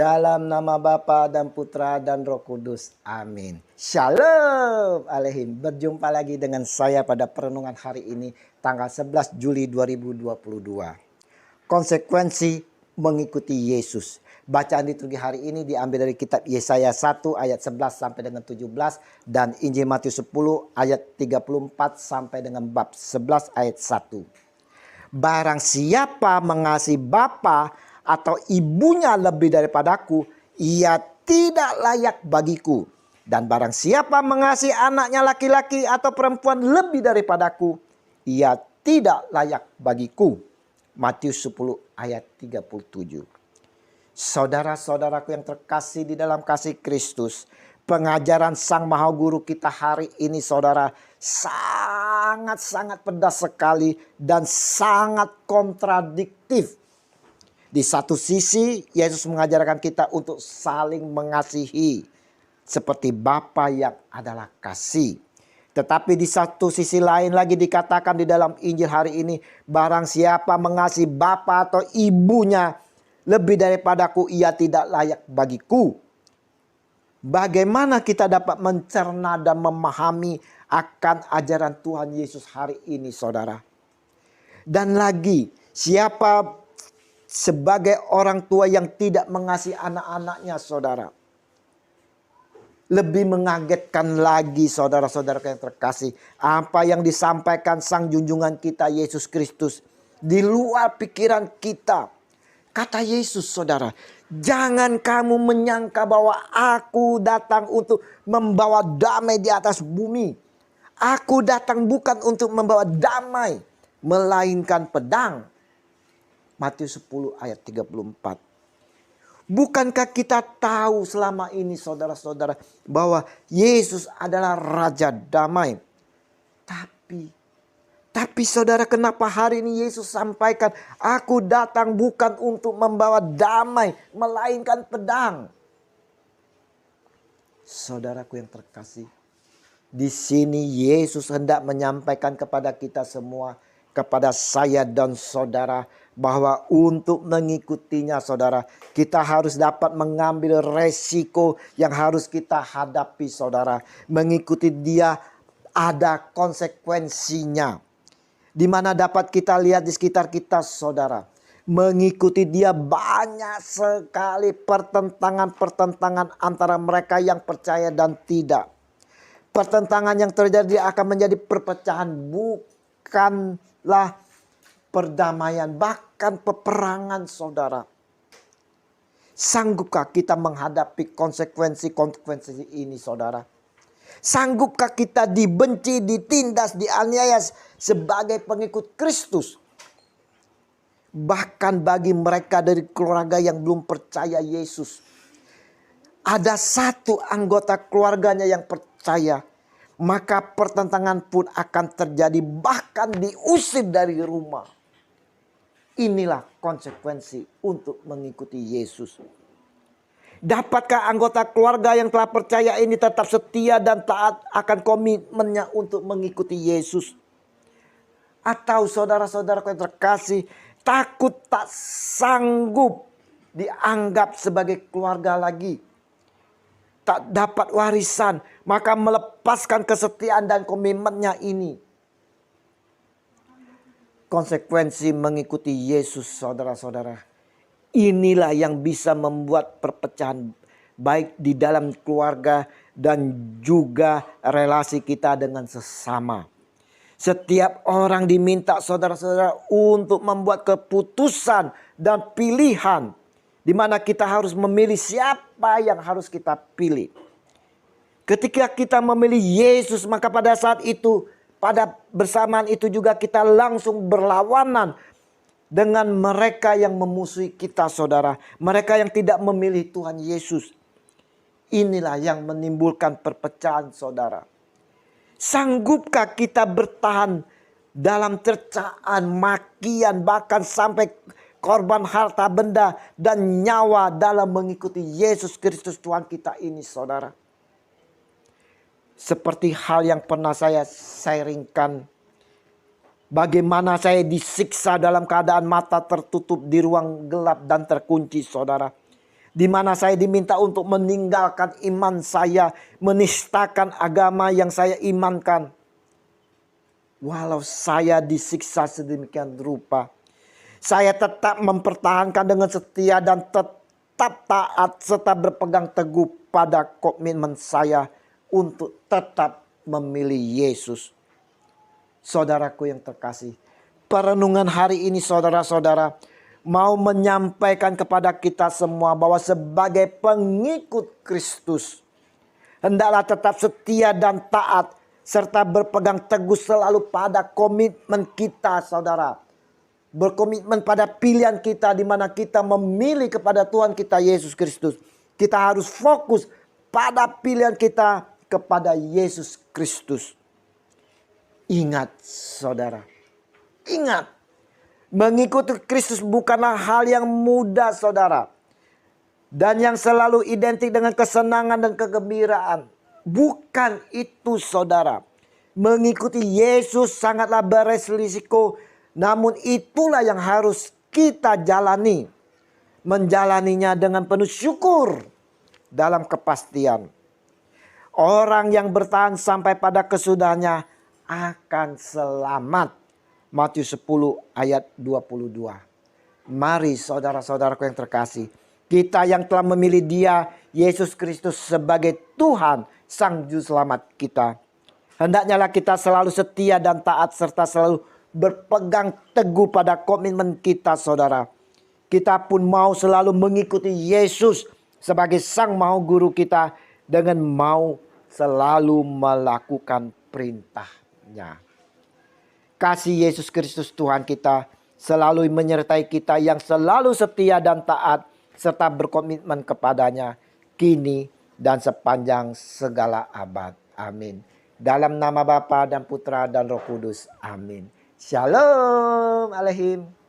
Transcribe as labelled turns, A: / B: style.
A: Dalam nama Bapa dan Putra dan Roh Kudus. Amin. Shalom Alehim. Berjumpa lagi dengan saya pada perenungan hari ini tanggal 11 Juli 2022. Konsekuensi mengikuti Yesus. Bacaan liturgi hari ini diambil dari kitab Yesaya 1 ayat 11 sampai dengan 17 dan Injil Matius 10 ayat 34 sampai dengan bab 11 ayat 1. Barang siapa mengasihi bapa atau ibunya lebih daripadaku, ia tidak layak bagiku. Dan barang siapa mengasihi anaknya laki-laki atau perempuan lebih daripadaku, ia tidak layak bagiku. Matius 10 ayat 37. Saudara-saudaraku yang terkasih di dalam kasih Kristus, pengajaran Sang Maha Guru kita hari ini saudara sangat-sangat pedas sekali dan sangat kontradiktif. Di satu sisi Yesus mengajarkan kita untuk saling mengasihi seperti Bapa yang adalah kasih. Tetapi di satu sisi lain lagi dikatakan di dalam Injil hari ini, barang siapa mengasihi bapa atau ibunya lebih daripadaku, ia tidak layak bagiku. Bagaimana kita dapat mencerna dan memahami akan ajaran Tuhan Yesus hari ini saudara? Dan lagi, siapa sebagai orang tua yang tidak mengasihi anak-anaknya saudara? Lebih mengagetkan lagi saudara-saudara yang terkasih, apa yang disampaikan Sang Junjungan kita Yesus Kristus di luar pikiran kita. Kata Yesus saudara, jangan kamu menyangka bahwa aku datang untuk membawa damai di atas bumi. Aku datang bukan untuk membawa damai, melainkan pedang. Matius 10 ayat 34. Bukankah kita tahu selama ini saudara-saudara bahwa Yesus adalah Raja Damai? Tapi saudara, kenapa hari ini Yesus sampaikan, aku datang bukan untuk membawa damai, melainkan pedang. Saudaraku yang terkasih, di sini Yesus hendak menyampaikan kepada kita semua, kepada saya dan saudara, bahwa untuk mengikutinya saudara, kita harus dapat mengambil resiko yang harus kita hadapi saudara. Mengikuti dia ada konsekuensinya. Di mana dapat kita lihat di sekitar kita saudara. Mengikuti dia banyak sekali pertentangan-pertentangan antara mereka yang percaya dan tidak. Pertentangan yang terjadi akan menjadi perpecahan, bukanlah perdamaian, bahkan peperangan saudara. Sanggupkah kita menghadapi konsekuensi-konsekuensi ini saudara? Sanggupkah kita dibenci, ditindas, dianiaya sebagai pengikut Kristus? Bahkan bagi mereka dari keluarga yang belum percaya Yesus, ada satu anggota keluarganya yang percaya, maka pertentangan pun akan terjadi, bahkan diusir dari rumah. Inilah konsekuensi untuk mengikuti Yesus. Dapatkah anggota keluarga yang telah percaya ini tetap setia dan taat akan komitmennya untuk mengikuti Yesus? Atau saudara-saudara yang terkasih, takut tak sanggup dianggap sebagai keluarga lagi, tak dapat warisan, maka melepaskan kesetiaan dan komitmennya ini? Konsekuensi mengikuti Yesus saudara-saudara, inilah yang bisa membuat perpecahan baik di dalam keluarga dan juga relasi kita dengan sesama. Setiap orang diminta saudara-saudara untuk membuat keputusan dan pilihan, di mana kita harus memilih siapa yang harus kita pilih. Ketika kita memilih Yesus, maka pada saat itu, pada bersamaan itu juga kita langsung berlawanan dengan mereka yang memusuhi kita saudara. Mereka yang tidak memilih Tuhan Yesus. Inilah yang menimbulkan perpecahan saudara. Sanggupkah kita bertahan dalam cercaan, makian, bahkan sampai korban harta benda dan nyawa dalam mengikuti Yesus Kristus Tuhan kita ini saudara? Seperti hal yang pernah saya sharingkan, bagaimana saya disiksa dalam keadaan mata tertutup di ruang gelap dan terkunci saudara. Di mana saya diminta untuk meninggalkan iman saya, menistakan agama yang saya imankan. Walau saya disiksa sedemikian rupa, saya tetap mempertahankan dengan setia dan tetap taat serta berpegang teguh pada komitmen saya untuk tetap memilih Yesus. Saudaraku yang terkasih, perenungan hari ini saudara-saudara mau menyampaikan kepada kita semua bahwa sebagai pengikut Kristus, hendaklah tetap setia dan taat serta berpegang teguh selalu pada komitmen kita, saudara. Berkomitmen pada pilihan kita di mana kita memilih kepada Tuhan kita Yesus Kristus. Kita harus fokus pada pilihan kita kepada Yesus Kristus. Ingat saudara, ingat, mengikuti Kristus bukanlah hal yang mudah saudara. Dan yang selalu identik dengan kesenangan dan kegembiraan. Bukan itu saudara. Mengikuti Yesus sangatlah beresiko. Namun itulah yang harus kita jalani. Menjalaninya dengan penuh syukur dalam kepastian. Orang yang bertahan sampai pada kesudahannya akan selamat. Matius 10 ayat 22. Mari saudara-saudaraku yang terkasih, kita yang telah memilih Dia, Yesus Kristus sebagai Tuhan, Sang Juru Selamat kita, hendaknya kita selalu setia dan taat serta selalu berpegang teguh pada komitmen kita saudara. Kita pun mau selalu mengikuti Yesus sebagai Sang Maha Guru kita dengan mau selalu melakukan perintahnya. Kasih Yesus Kristus Tuhan kita selalu menyertai kita yang selalu setia dan taat serta berkomitmen kepadanya kini dan sepanjang segala abad. Amin. Dalam nama Bapa dan Putra dan Roh Kudus. Amin. Shalom Aleihim.